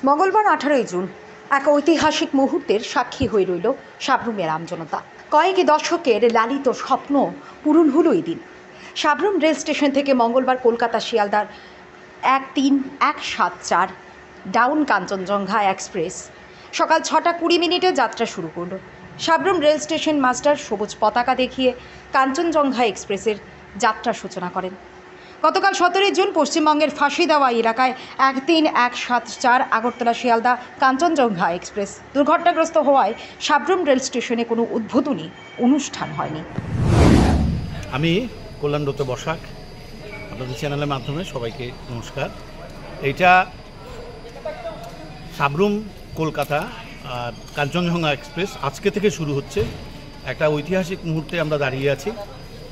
মঙ্গলবার 18 জুন এক ঐতিহাসিক মুহূর্তের সাক্ষী হয়ে রইল সাবরুমের আমজনতা। কয়েক দশকের লালিত স্বপ্ন পূরণ হলো এই দিন। সাবরুম রেল স্টেশন থেকে মঙ্গলবার কলকাতা শিয়ালদার 13174 ডাউন কাঞ্চনজঙ্ঘা এক্সপ্রেস সকাল 6:20 যাত্রা শুরু করল। সাবরুম রেল স্টেশন মাস্টার সবুজ পতাকা দেখিয়ে কাঞ্চনজঙ্ঘা এক্সপ্রেসের যাত্রার সূচনা করেন। গতকাল 17 জুন পশ্চিমবঙ্গের ফাঁসি দেওয়া এলাকায় 13174 আগরতলা শিয়ালদা কাঞ্চনজঙ্ঘা এক্সপ্রেস দুর্ঘটনাগ্রস্ত হওয়ায় সাবরুম রেল স্টেশনে কোনো উদ্বোধনী অনুষ্ঠান হয়নি। আমি কল্যাণরত বসাক, আপনাদের চ্যানেলের মাধ্যমে সবাইকে নমস্কার। এইটা সাবরুম কলকাতা কাঞ্চনজঙ্ঘা এক্সপ্রেস আজকে থেকে শুরু হচ্ছে। একটা ঐতিহাসিক মুহূর্তে আমরা দাঁড়িয়ে আছি।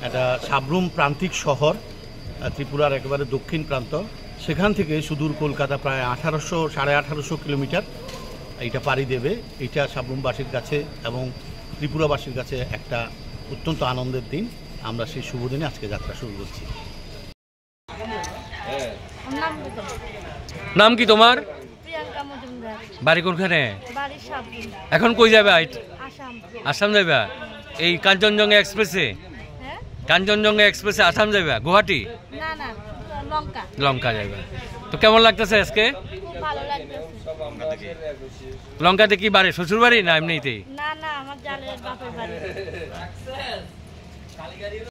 এটা সাবরুম প্রান্তিক শহর, ত্রিপুরার একেবারে দক্ষিণ প্রান্ত। সেখান থেকে সুদূর কলকাতা প্রায় 1800-1850 কিলোমিটার এইটা পাড়ি দেবে। এইটা সাবরুমবাসীর কাছে এবং ত্রিপুরাবাসীর কাছে একটা অত্যন্ত আনন্দের দিন। আমরা সেই শুভ দিনে আজকে যাত্রা শুরু করছি। নাম কি তোমার? বাড়ি কোনখানে? এখন কই যাবে? আসাম যাবে। এই কাঞ্চনজঙ্ঘা এক্সপ্রেসে? কাঞ্চনজঙ্ঘা এক্সপ্রেসে আসাম যাবে? গুয়াহাটি? লঙ্কা যাবে। তো কেমন লাগতেছে আজকে? লঙ্কাতে কি বাড়ি? শ্বশুর বাড়ি না এমনিতেই?